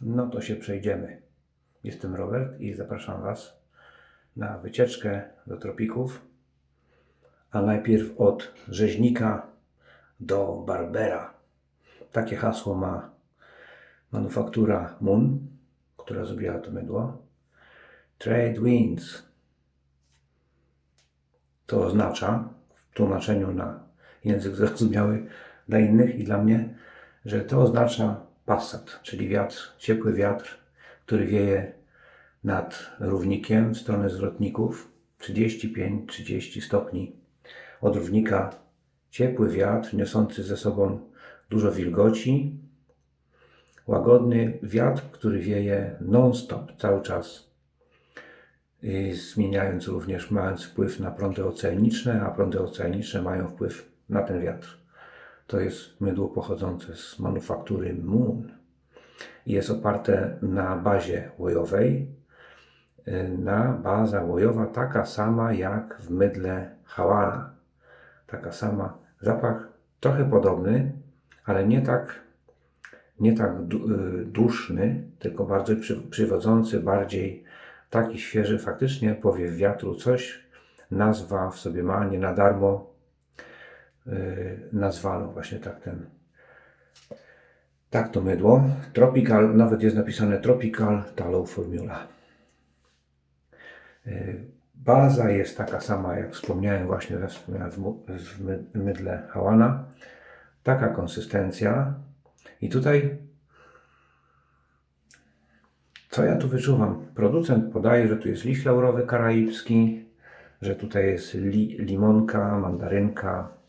No to się przejdziemy. Jestem Robert i zapraszam Was na wycieczkę do tropików, a najpierw od rzeźnika do barbera. Takie hasło ma manufaktura Moon, która zrobiła to mydło. Trade winds. To oznacza w tłumaczeniu na język zrozumiały dla innych i dla mnie, że to oznacza passat, czyli wiatr, ciepły wiatr, który wieje nad równikiem w stronę zwrotników 35-30 stopni od równika. Ciepły wiatr niosący ze sobą dużo wilgoci, łagodny wiatr, który wieje non-stop, cały czas, zmieniając również, mając wpływ na prądy oceaniczne, a prądy oceaniczne mają wpływ na ten wiatr. To jest mydło pochodzące z manufaktury Moon i jest oparte na bazie łojowej. Baza łojowa taka sama jak w mydle Hawana. Taka sama. Zapach trochę podobny, ale nie tak duszny, tylko bardzo przywodzący, bardziej taki świeży, faktycznie powiew wiatru. Coś nazwa w sobie ma, nie na darmo nazwano właśnie tak to mydło. Tropical, nawet jest napisane Tropical Tallow Formula. Baza jest taka sama, jak wspomniałem właśnie w mydle Hawana. Taka konsystencja. I tutaj, co ja tu wyczuwam? Producent podaje, że tu jest liść laurowy karaibski, że tutaj jest limonka, mandarynka,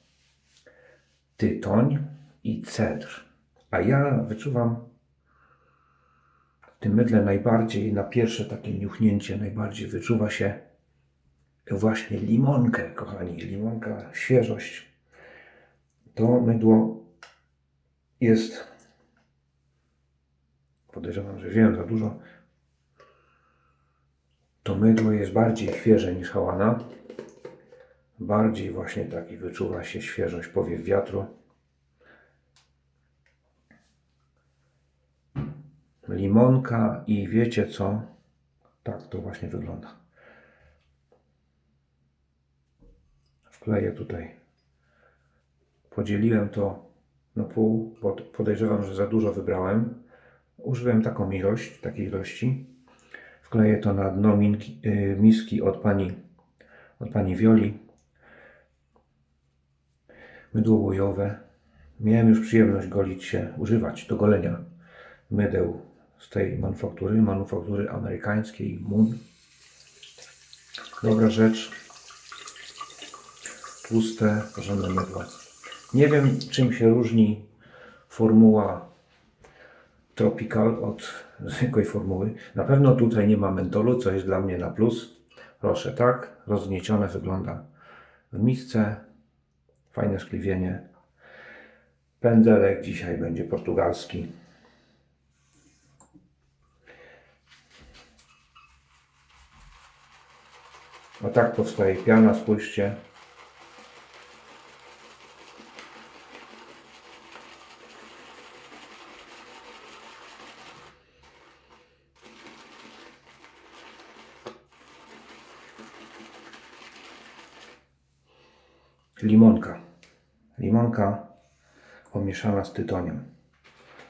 tytoń i cedr. A ja wyczuwam w tym mydle najbardziej, na pierwsze takie niuchnięcie, najbardziej wyczuwa się właśnie limonkę, kochani. Limonka, świeżość. To mydło jest, podejrzewam, że wziąłem za dużo. To mydło jest bardziej świeże niż Hawana. Bardziej właśnie taki wyczuwa się świeżość, powiew wiatru. Limonka i wiecie co? Tak to właśnie wygląda. Wkleję tutaj. Podzieliłem to na pół, bo podejrzewam, że za dużo wybrałem. Użyłem takiej ilości. Wkleję to na dno miski od pani Wioli. Mydło łojowe. Miałem już przyjemność używać do golenia mydeł z tej manufaktury amerykańskiej Moon. Dobra rzecz. Tłuste, porządne mydło. Nie wiem, czym się różni formuła Tropical od zwykłej formuły. Na pewno tutaj nie ma mentolu, co jest dla mnie na plus. Proszę, tak rozgniecione wygląda w misce. Fajne szkliwienie. Pędzelek dzisiaj będzie portugalski. A tak powstaje piana, spójrzcie. Limonka pomieszana z tytoniem.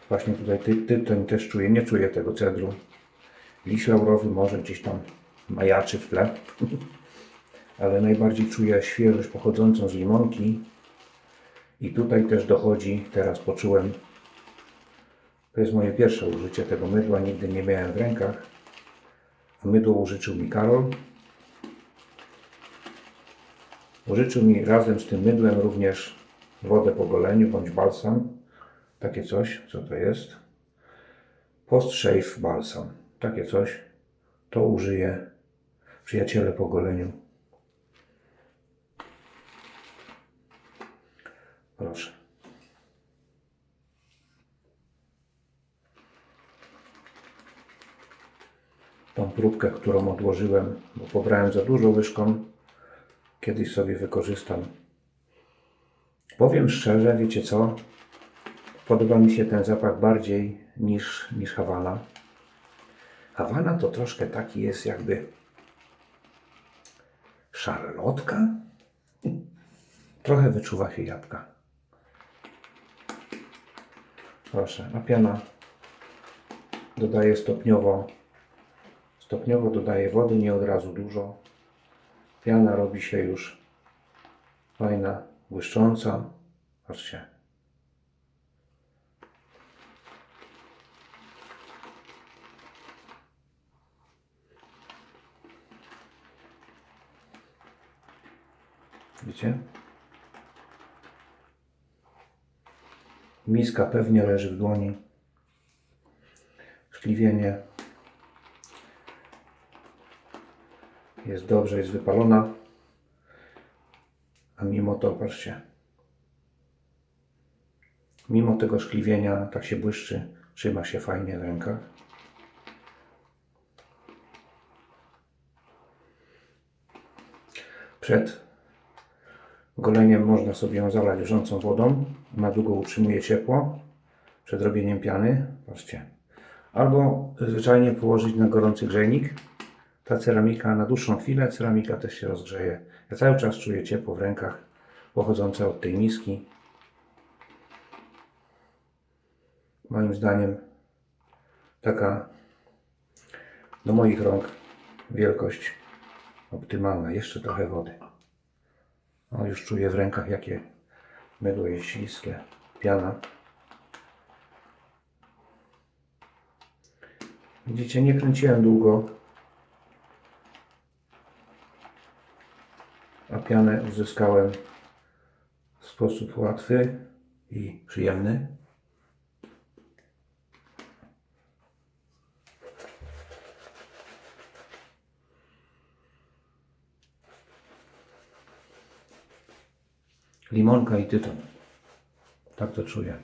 Właśnie tutaj tytoń też czuję, nie czuję tego cedru. Liść laurowy może gdzieś tam majaczy w tle, ale najbardziej czuję świeżość pochodzącą z limonki. I tutaj też dochodzi, teraz poczułem, to jest moje pierwsze użycie tego mydła, nigdy nie miałem w rękach. A mydło użyczył mi Karol. Użyczył mi razem z tym mydłem również wodę po goleniu bądź balsam. Takie coś, co to jest? Post shave balsam. Takie coś. To użyję, przyjaciele, po goleniu. Proszę. Tą próbkę, którą odłożyłem, bo pobrałem za dużo łyżką, kiedyś sobie wykorzystam. Powiem szczerze, wiecie co? Podoba mi się ten zapach bardziej niż Hawana. Hawana to troszkę taki jest jakby szarlotka. Trochę wyczuwa się jabłka. Proszę, a piana dodaję stopniowo. Stopniowo dodaję wody, nie od razu dużo. Piana robi się już fajna, błyszcząca. Patrzcie. Widzicie? Miska pewnie leży w dłoni. Szkliwienie jest dobrze, jest wypalona. A mimo to, patrzcie, mimo tego szkliwienia tak się błyszczy, trzyma się fajnie w rękach. Przed goleniem można sobie ją zalać wrzącą wodą. Na długo utrzymuje ciepło przed robieniem piany. Patrzcie. Albo zwyczajnie położyć na gorący grzejnik. Ta ceramika na dłuższą chwilę, ceramika też się rozgrzeje. Ja cały czas czuję ciepło w rękach pochodzące od tej miski. Moim zdaniem taka do moich rąk wielkość optymalna. Jeszcze trochę wody. O, już czuję w rękach, jakie mydło jest śliskie. Piana. Widzicie, nie kręciłem długo, a pianę uzyskałem w sposób łatwy i przyjemny. Limonka i tytoń. Tak to czuję.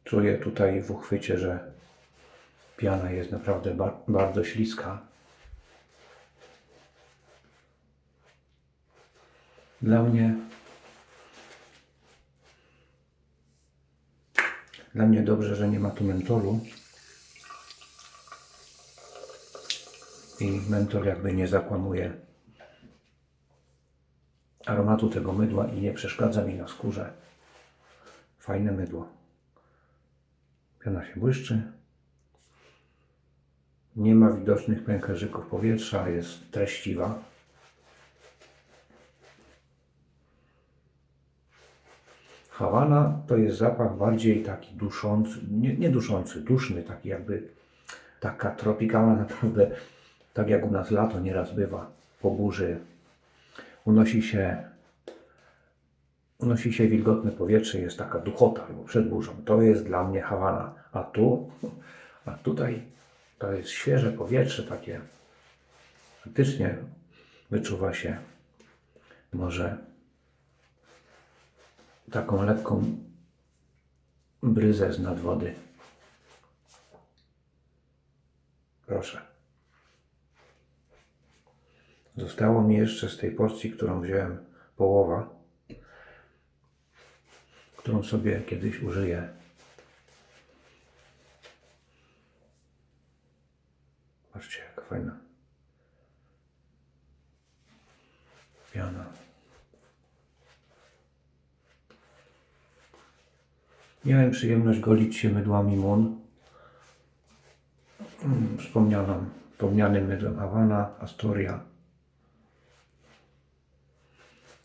Czuję tutaj w uchwycie, że piana jest naprawdę bardzo śliska. Dla mnie dobrze, że nie ma tu mentolu. I mentol jakby nie zakłamuje aromatu tego mydła i nie przeszkadza mi na skórze. Fajne mydło. Piana się błyszczy. Nie ma widocznych pęcherzyków powietrza, jest treściwa. Hawana to jest zapach bardziej taki duszący, nie duszący, duszny, taki jakby taka tropikalna naprawdę, tak jak u nas lato nieraz bywa, po burzy. Unosi się wilgotne powietrze, jest taka duchota przed burzą. To jest dla mnie Hawana. A tutaj to jest świeże powietrze takie. Faktycznie wyczuwa się może taką lekką bryzę z nad wody. Proszę. Zostało mi jeszcze z tej porcji, którą wziąłem, połowa, którą sobie kiedyś użyję. Patrzcie, jaka fajna piana. Miałem przyjemność golić się mydłami Mun. Wspomnianym mydłem Hawana, Astoria,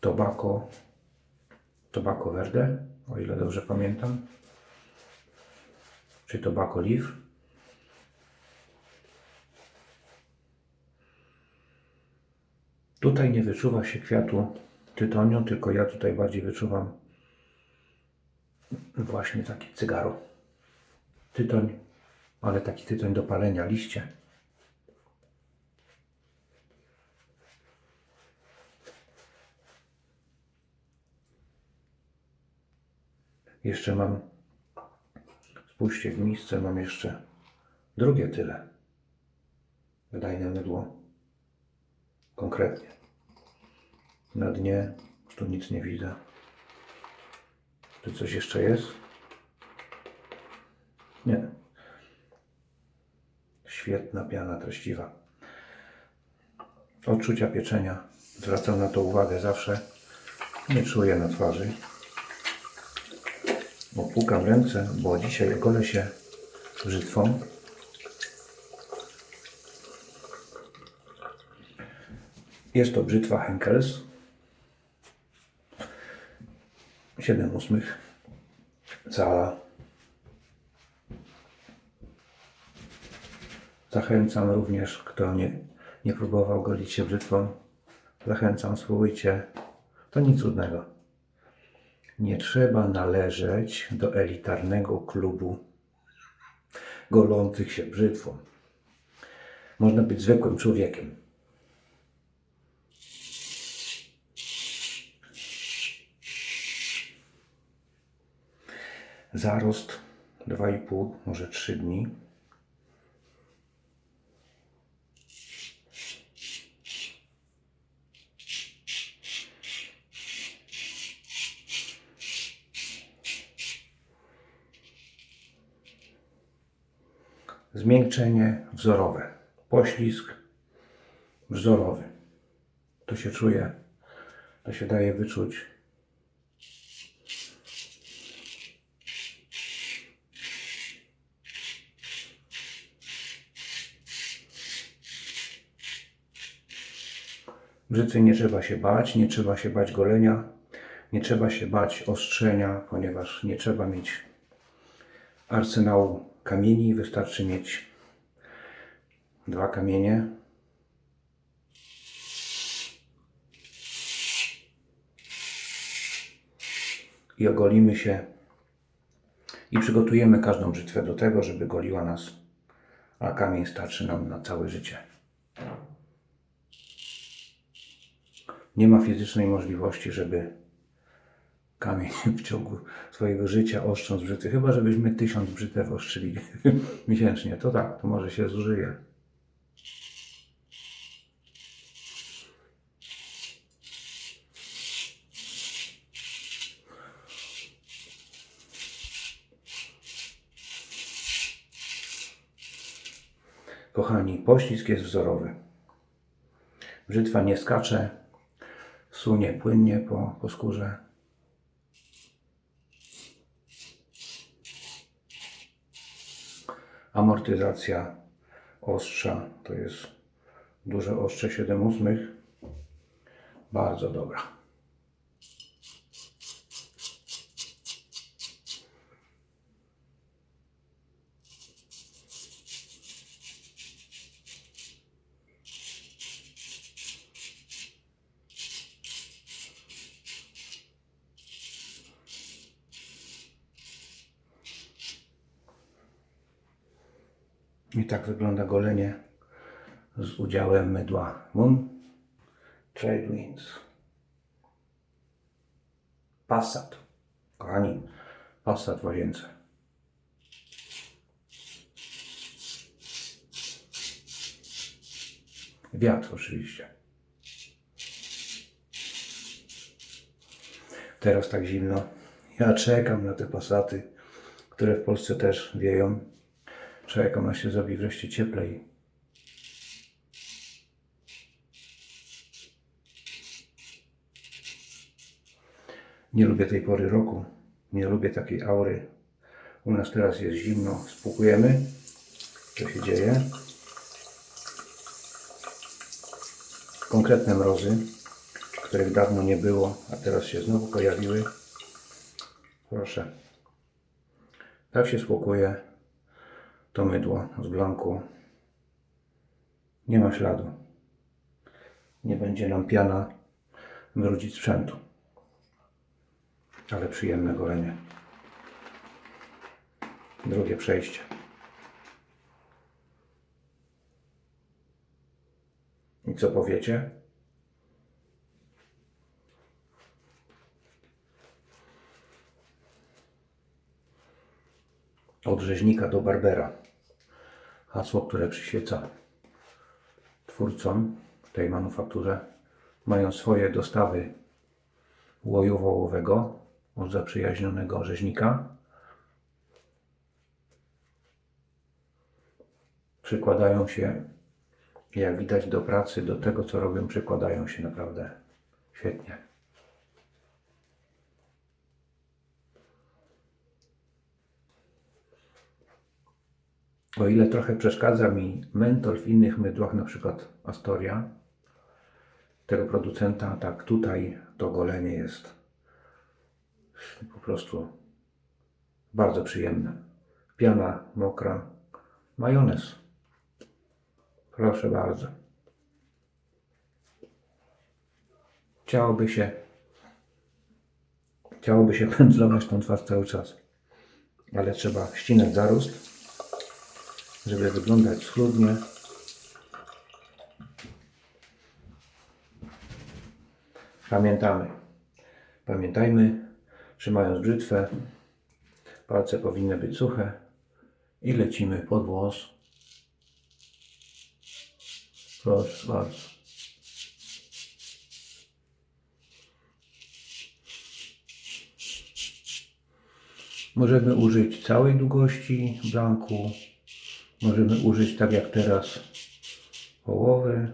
Tobacco Verde, o ile dobrze pamiętam, czy Tobacco Leaf. Tutaj nie wyczuwa się kwiatu tytoniu, tylko ja tutaj bardziej wyczuwam właśnie taki cygaro. Tytoń, ale taki tytoń do palenia, liście. Jeszcze mam Spójrzcie, w misce mam jeszcze drugie tyle. Wydajne mydło. Konkretnie. Na dnie tu nic nie widzę. Czy coś jeszcze jest? Nie. Świetna piana treściwa. Odczucia pieczenia. Zwracam na to uwagę zawsze. Nie czuję na twarzy. Opłukam ręce, bo dzisiaj golę się brzytwą. Jest to brzytwa Henkels 7/8 cala. Zachęcam również, kto nie próbował golić się brzytwą. Zachęcam, spróbujcie. To nic trudnego. Nie trzeba należeć do elitarnego klubu golących się brzytwą. Można być zwykłym człowiekiem. Zarost 2,5, może 3 dni. Zmiękczenie wzorowe. Poślizg wzorowy. To się czuje, to się daje wyczuć. Brzytwy nie trzeba się bać, nie trzeba się bać golenia, nie trzeba się bać ostrzenia, ponieważ nie trzeba mieć arsenału kamieni, wystarczy mieć 2 kamienie. I ogolimy się i przygotujemy każdą brzytwę do tego, żeby goliła nas, a kamień starczy nam na całe życie. Nie ma fizycznej możliwości, żeby kamień w ciągu swojego życia ostrząc brzytwy, chyba żebyśmy 1000 brzytew ostrzyli miesięcznie, to tak, to może się zużyje. Kochani, poślizg jest wzorowy. Brzytwa nie skacze, sunie płynnie po skórze. Amortyzacja ostrza to jest duże ostrze 7/8. Bardzo dobra. I tak wygląda golenie z udziałem mydła Moon Trade Winds. Passat. Kochani, Passat w łazience. Wiatr oczywiście. Teraz tak zimno. Ja czekam na te Passaty, które w Polsce też wieją. Czekam, aż się zrobi wreszcie cieplej. Nie lubię tej pory roku. Nie lubię takiej aury. U nas teraz jest zimno. Spłukujemy. Co się dzieje? Konkretne mrozy, których dawno nie było, a teraz się znowu pojawiły. Proszę. Tak się spłukuje to mydło z blanku. Nie ma śladu. Nie będzie nam piana brudzić sprzętu. Ale przyjemne golenie. Drugie przejście. I co powiecie? od rzeźnika do barbera. Hasło, które przyświeca twórcom w tej manufakturze. Mają swoje dostawy łoju wołowego od zaprzyjaźnionego rzeźnika. Przykładają się, jak widać, do pracy, do tego, co robią, przykładają się naprawdę świetnie. O ile trochę przeszkadza mi mentol w innych mydłach, na przykład Astoria, tego producenta, tak tutaj to golenie jest po prostu bardzo przyjemne. Piana mokra, majonez. Proszę bardzo. Chciałoby się pędzlować tą twarz cały czas, ale trzeba ścinać zarost, żeby wyglądać schludnie. Pamiętajmy, trzymając brzytwę, palce powinny być suche i lecimy pod włos. Proszę bardzo. Możemy użyć całej długości blanku. Możemy użyć, tak jak teraz, połowy.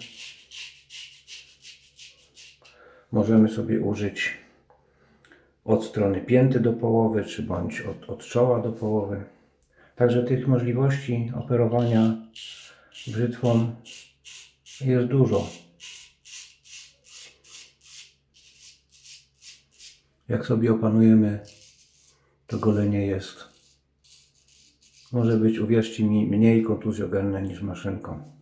Możemy sobie użyć od strony pięty do połowy, czy bądź od czoła do połowy. Także tych możliwości operowania brzytwą jest dużo. Jak sobie opanujemy, to golenie może być, uwierzcie mi, mniej kontuzjogenne niż maszynką.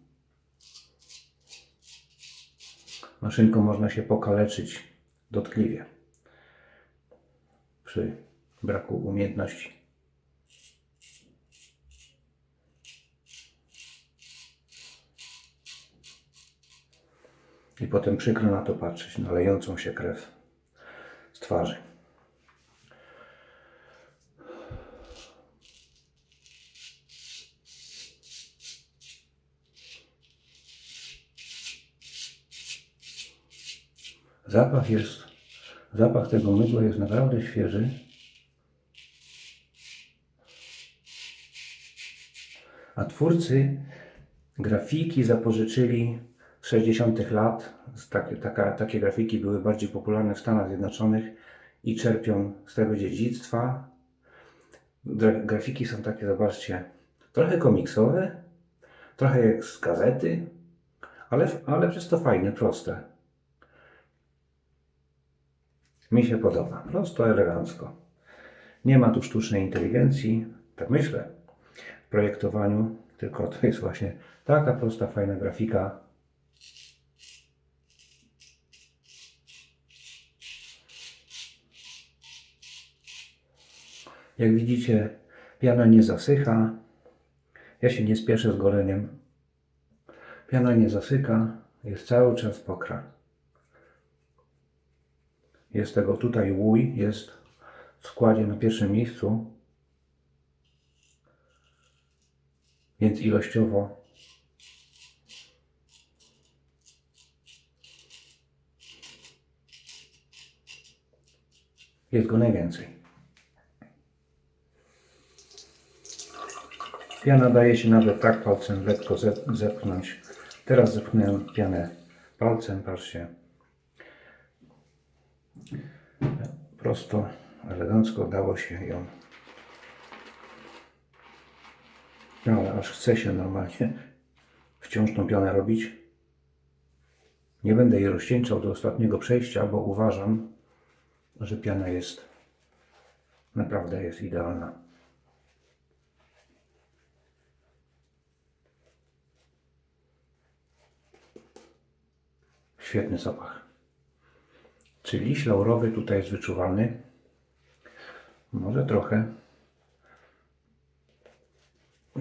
Maszynką można się pokaleczyć dotkliwie przy braku umiejętności. I potem przykro na to patrzeć, na lejącą się krew z twarzy. Zapach tego mydła jest naprawdę świeży. A twórcy grafiki zapożyczyli z 60 lat. Takie grafiki były bardziej popularne w Stanach Zjednoczonych i czerpią z tego dziedzictwa. Grafiki są takie, zobaczcie, trochę komiksowe, trochę jak z gazety, ale przez to fajne, proste. Mi się podoba. Prosto, elegancko. Nie ma tu sztucznej inteligencji, tak myślę, w projektowaniu, tylko to jest właśnie taka prosta, fajna grafika. Jak widzicie, piana nie zasycha. Ja się nie spieszę z goleniem. Piana nie zasyka, jest cały czas mokra. Jest tego tutaj łój, jest w składzie na pierwszym miejscu, więc ilościowo jest go najwięcej. Piana daje się nawet tak palcem lekko zepchnąć. Teraz zepchnąłem pianę palcem, patrzcie. Prosto, elegancko dało się ją. No, ale aż chce się normalnie wciąż tą pianę robić. Nie będę jej rozcieńczał do ostatniego przejścia, bo uważam, że piana naprawdę jest idealna. Świetny zapach. Czy liść laurowy tutaj jest wyczuwalny? Może trochę.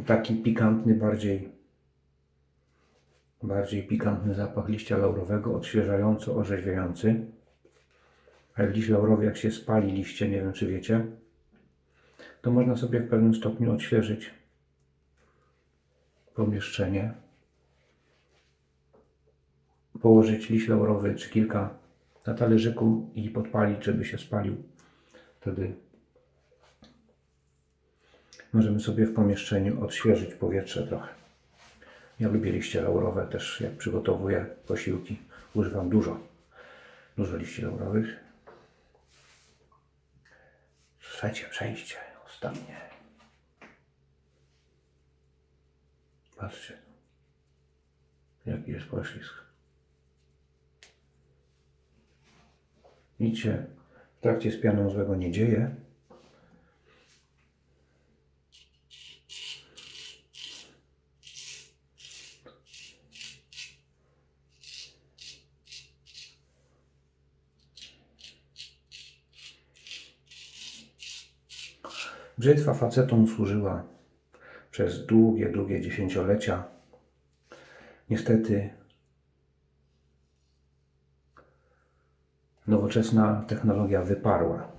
Taki pikantny, bardziej pikantny zapach liścia laurowego, odświeżająco orzeźwiający. A liść laurowy, jak się spali liście, nie wiem czy wiecie, to można sobie w pewnym stopniu odświeżyć pomieszczenie, położyć liść laurowy czy kilka na talerzyku i podpalić, żeby się spalił. Wtedy możemy sobie w pomieszczeniu odświeżyć powietrze trochę. Ja lubię liście laurowe też, jak przygotowuję posiłki. Używam dużo liści laurowych. Trzecie przejście, ostatnie. Patrzcie, jaki jest poślizg. Nic się w trakcie z pianą złego nie dzieje. Brzytwa facetom służyła przez długie dziesięciolecia. Niestety nowoczesna technologia wyparła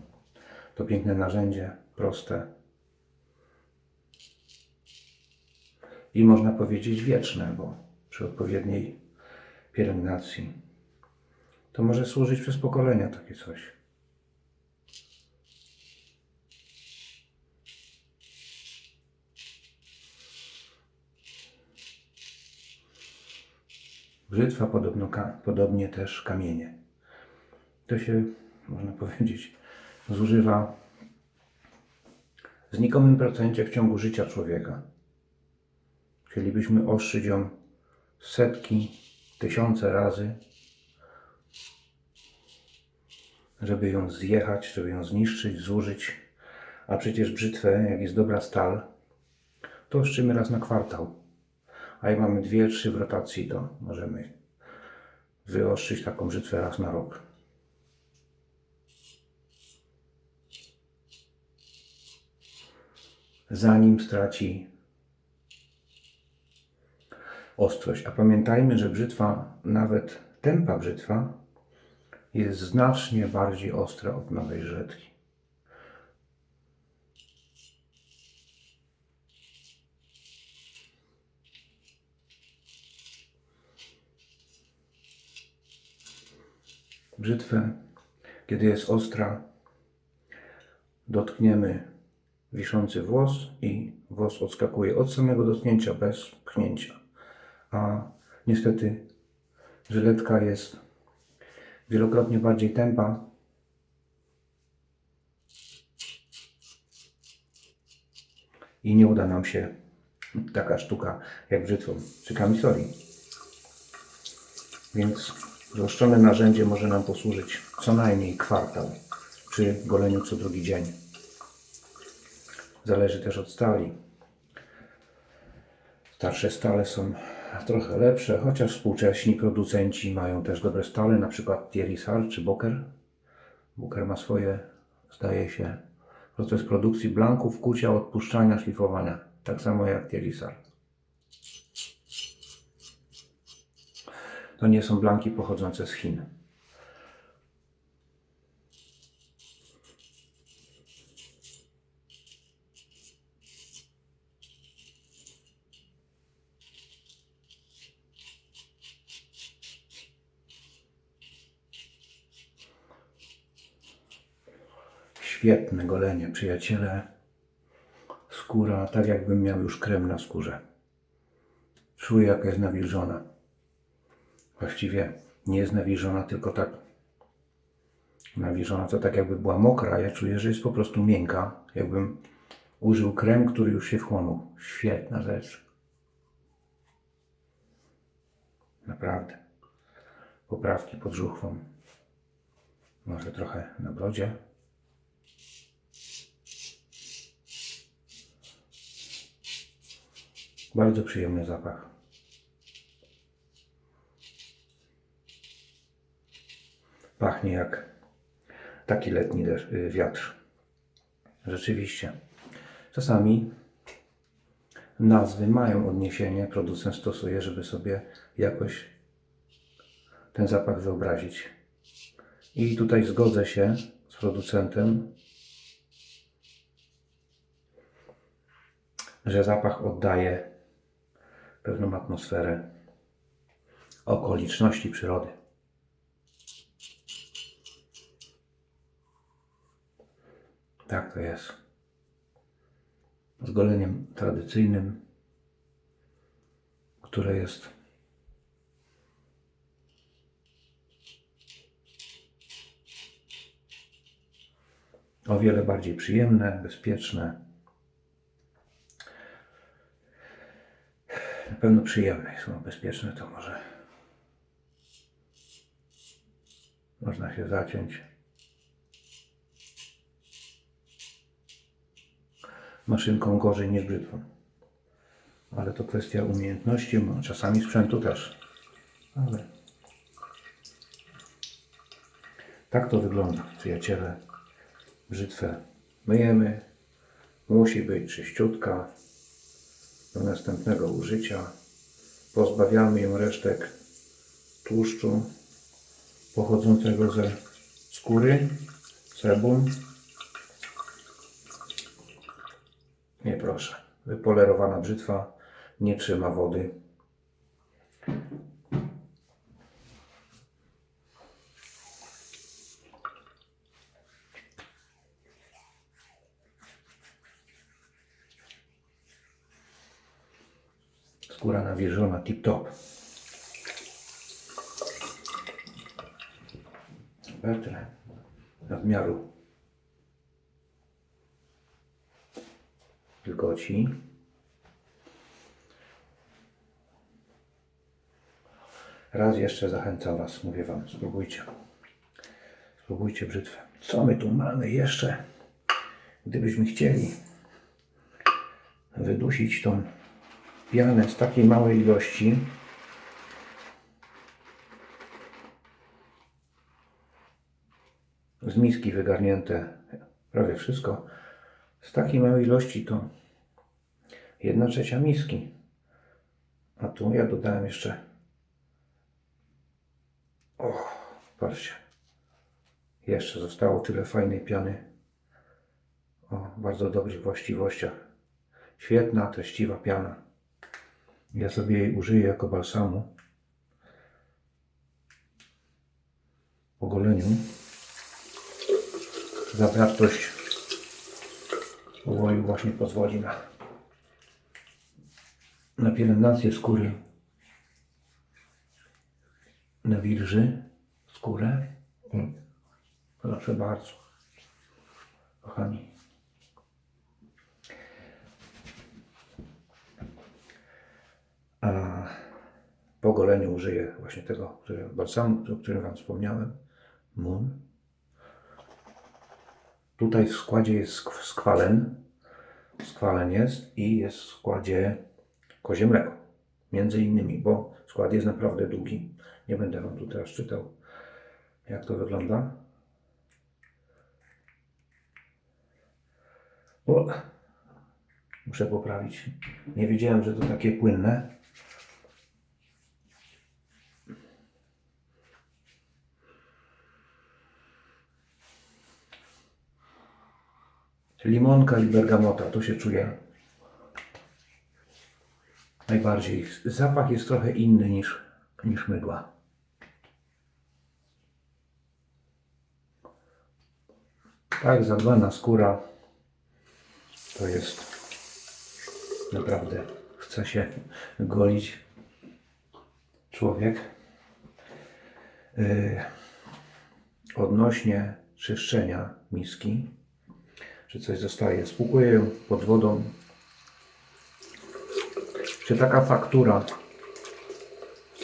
to piękne narzędzie, proste i można powiedzieć wieczne, bo przy odpowiedniej pielęgnacji to może służyć przez pokolenia takie coś. Brzytwa, podobnie też kamienie. To się, można powiedzieć, zużywa w znikomym procencie w ciągu życia człowieka. Chcielibyśmy ostrzyć ją setki, tysiące razy, żeby ją zjechać, żeby ją zniszczyć, zużyć. A przecież brzytwę, jak jest dobra stal, to ostrzymy raz na kwartał. A jak mamy 2-3 w rotacji, to możemy wyostrzyć taką brzytwę raz na rok. Zanim straci ostrość. A pamiętajmy, że brzytwa, nawet tępa brzytwa, jest znacznie bardziej ostra od nowej żyletki. Brzytwę, kiedy jest ostra, dotkniemy wiszący włos i włos odskakuje od samego dotknięcia, bez pchnięcia. A niestety żyletka jest wielokrotnie bardziej tępa i nie uda nam się taka sztuka jak brzytwą czy kamisoli. Więc zaostrzone narzędzie może nam posłużyć co najmniej kwartał przy goleniu co drugi dzień. Zależy też od stali. Starsze stale są trochę lepsze, chociaż współcześni producenci mają też dobre stale, na przykład Thierry Sar czy Boker. Boker ma swoje, zdaje się, proces produkcji blanków, kucia, odpuszczania, szlifowania. Tak samo jak Thierry Sar. To nie są blanki pochodzące z Chin. Świetne golenie, przyjaciele. Skóra, tak jakbym miał już krem na skórze. Czuję, jaka jest nawilżona. Właściwie nie jest nawilżona, tylko tak nawilżona, to tak jakby była mokra. Ja czuję, że jest po prostu miękka. Jakbym użył krem, który już się wchłonął. Świetna rzecz. Naprawdę. Poprawki pod żuchwą. Może trochę na brodzie. Bardzo przyjemny zapach. Pachnie jak taki letni wiatr. Rzeczywiście. Czasami nazwy mają odniesienie, producent stosuje, żeby sobie jakoś ten zapach wyobrazić. I tutaj zgodzę się z producentem, że zapach oddaje pewną atmosferę okoliczności przyrody. Tak to jest. Z goleniem tradycyjnym, które jest o wiele bardziej przyjemne, bezpieczne. Na pewno przyjemne, są bezpieczne, to może można się zaciąć. Maszynką gorzej niż brzytwą. Ale to kwestia umiejętności, czasami sprzętu też. Ale tak to wygląda, przyjaciele. Brzytwę myjemy. Musi być czyściutka do następnego użycia. Pozbawiamy ją resztek tłuszczu pochodzącego ze skóry, sebum. Nie, proszę. Wypolerowana brzytwa nie trzyma wody. Skóra nawilżona tip-top. Tyle. Nadmiaru wilgoci. Raz jeszcze zachęcam Was, mówię Wam, spróbujcie. Spróbujcie brzytwę. Co my tu mamy jeszcze? Gdybyśmy chcieli wydusić tą pianę z takiej małej ilości, z miski wygarnięte prawie wszystko, z takiej małej ilości to 1/3 miski. A tu ja dodałem jeszcze, patrzcie, jeszcze zostało tyle fajnej piany o bardzo dobrych właściwościach. Świetna, treściwa piana. Ja sobie jej użyję jako balsamu po goleniu. Zawartość ołoju właśnie pozwoli na pielęgnację skóry, nawilży skórę. Proszę bardzo, kochani. A po goleniu użyję właśnie tego balsamu, o którym Wam wspomniałem, Moon. Tutaj w składzie jest skwalen. Skwalen jest i jest w składzie kozie mleko. Między innymi, bo skład jest naprawdę długi. Nie będę Wam tu teraz czytał, jak to wygląda. Muszę poprawić. Nie wiedziałem, że to takie płynne. Limonka i bergamota, to się czuje najbardziej. Zapach jest trochę inny niż mydła. Tak, zadbana skóra to jest naprawdę, chce się golić człowiek. Odnośnie czyszczenia miski, czy coś zostaje, spłukuję ją pod wodą. Czy taka faktura,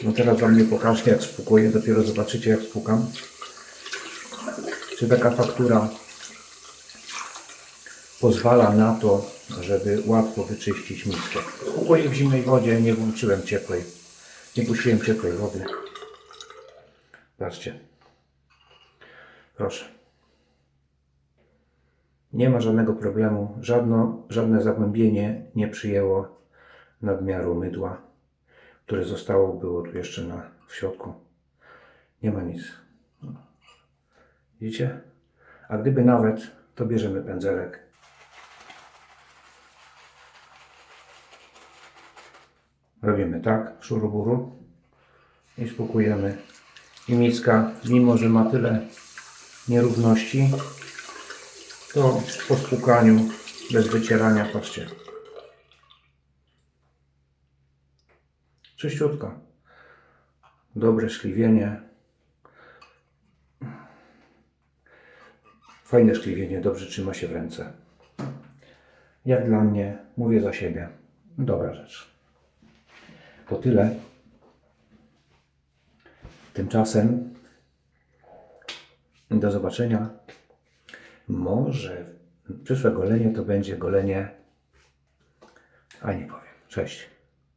no teraz Wam nie pokażę, jak spłukuję, dopiero zobaczycie, jak spłukam. Czy taka faktura pozwala na to, żeby łatwo wyczyścić miskę. Spłukuję w zimnej wodzie, nie włączyłem ciepłej, nie puściłem ciepłej wody. Patrzcie, proszę. Nie ma żadnego problemu, żadne zagłębienie nie przyjęło nadmiaru mydła, które było tu jeszcze w środku. Nie ma nic. Widzicie? A gdyby nawet, to bierzemy pędzelek Robimy tak, szuruburu i spłukujemy. I miska, mimo że ma tyle nierówności, to po spłukaniu, bez wycierania, patrzcie, czyściutka. Dobre szkliwienie. Fajne szkliwienie, dobrze trzyma się w ręce. Jak dla mnie, mówię za siebie, dobra rzecz. To tyle. Tymczasem do zobaczenia. Może przyszłe golenie to będzie golenie, a nie powiem. Cześć.